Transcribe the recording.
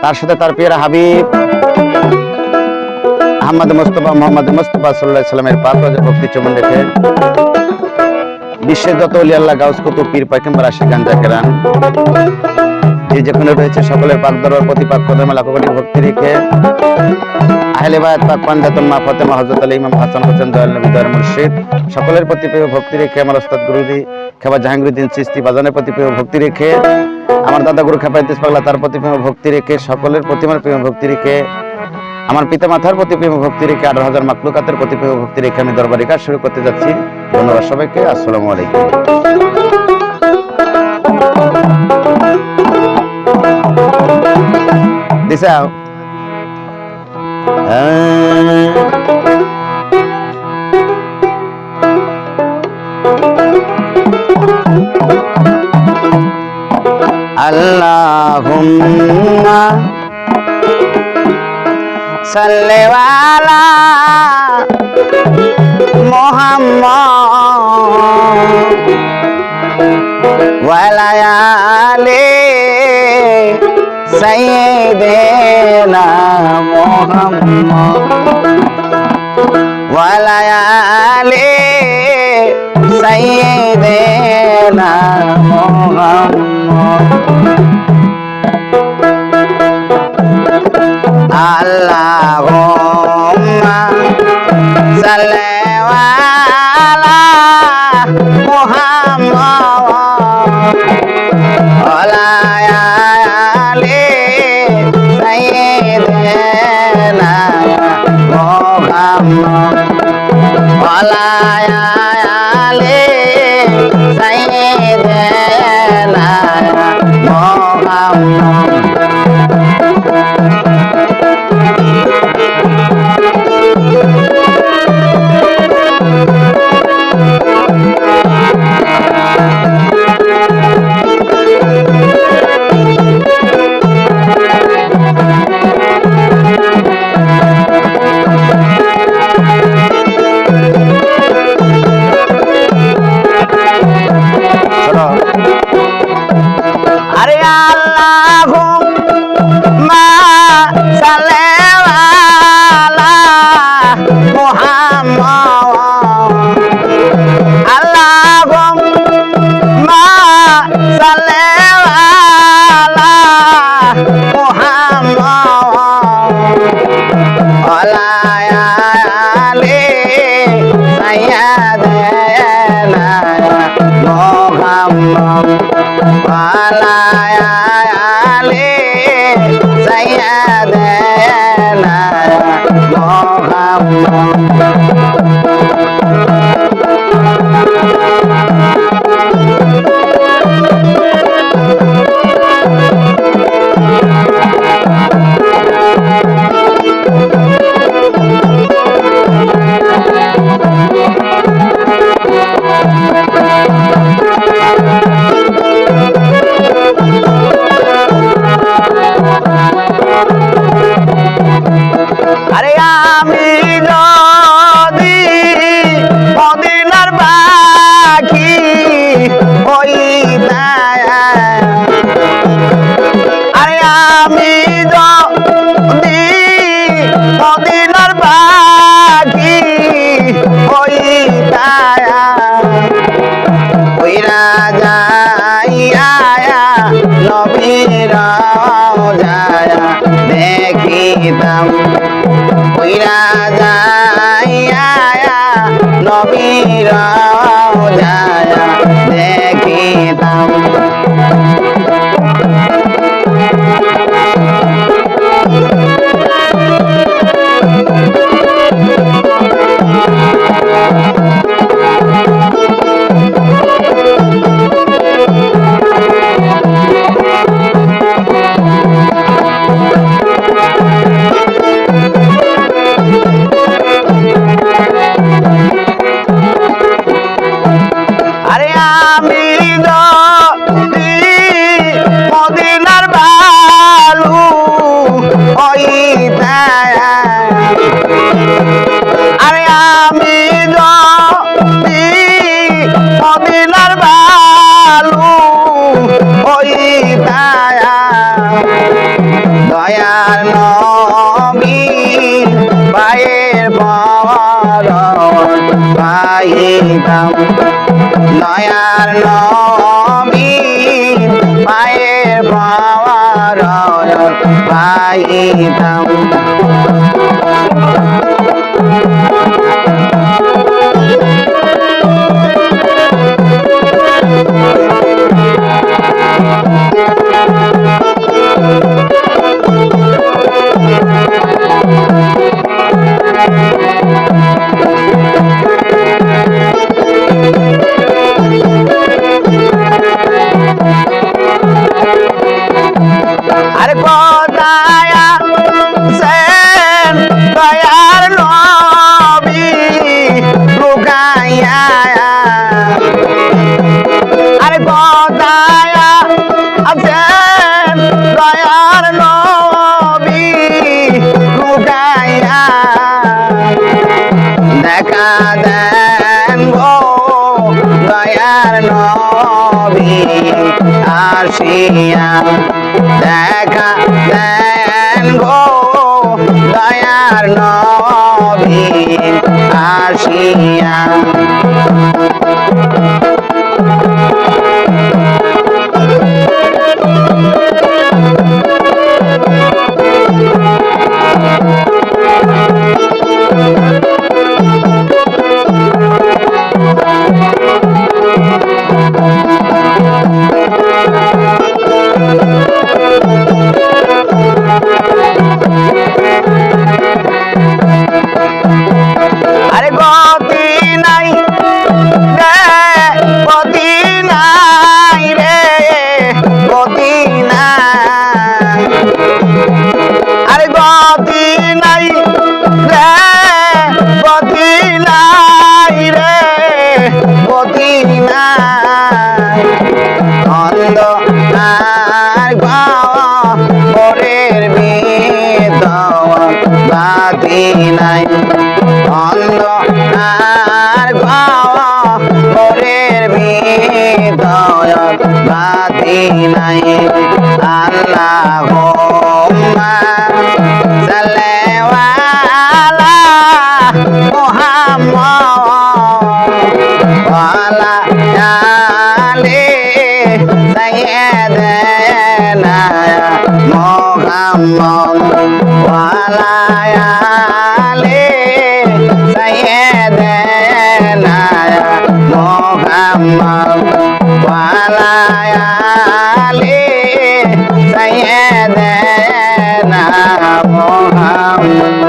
তার সাথে তার প্রিয় হাবিব মোহাম্মদ মুস্তাফা সাল্লাল্লাহু আলাইহি সাল্লামের পাক ভক্তি চুম্বন রেখে বিশ্বের যত ওলি আল্লাহ গাউস কুতুব পীর পয়গম্বর আশিকান জাকেরান যে যেখানে রয়েছে সকলের পাক দরবার প্রতি পাক কদমে লাখো কোটি ভক্তি রেখে আহলে বায়াত পাক পাঞ্জাতুল মা ফাতেমা হযরত আলী ইমাম হাসান হোসেন দয়াল নবী দয়াল মুর্শিদ সকলের প্রতি প্রিয় ভক্তি রেখে আমার ওস্তাদ গুরুজি খেবা জাহাঙ্গীরউদ্দিন চিশতি বাজানের প্রতি প্রিয় ভক্তি রেখে আমার দাদা গুরু খেপা ইদ্রিস পাগলা তার প্রতি প্রিয় ভক্তি রেখে সকলের প্রতি আমার প্রিয় ভক্তি রেখে আমার পিতা মাতার প্রতি প্রিয় ভক্তি রেখে 18,000 মাখলুকাতের প্রতি প্রিয় ভক্তি রেখে আমি দরবারি কাজ শুরু করতে যাচ্ছি। ধন্যবাদ সবাইকে। আসসালামু আলাইকুম। দিশা আল্লাহুম্মা সাল্লি আলা মুহাম্মদ ওয়া আলা আলি সাইয়্যিদিনা মুহাম্মদ ওয়া আলা আলি সাইয়্যিদিনা Muhammad Allahumma salli ala Muhammad wa ala ali sayyidina Muhammad wa ala ali sayyidina Muhammad দয়ার নবী পায়ের পর পাইতাম দয়ার নবী পায়ের পর পাইতাম আর কোথায় আছেন দয়ার নবী লুকাইয়া আর কোথায় আছেন দয়ার নবী লুকাইয়া দেখা দেন গো দয়ার নবী আসিয়া দেখা দেন গো দয়ার নবী আসিয়া আরে গতি নাই রে গতি নাই রে গতি নাই আরে গতি নাই রে গতি নাই রে গতি নাই অন্ধকার ঘরের ভিতর বাতি নাই অন্ধকার ঘরের ভিতর বাতি নাই আল্লাহুম্মা সাল্লি আলা মুহাম্মদ ওয়া আলা আলি সাইয়্যিদিনা মুহাম্মদ ওয়া আলা আলি সাইয়্যিদিনা মুহাম্মদ ওয়া আলা আলি সাইয়্যিদিনা মুহাম্মদ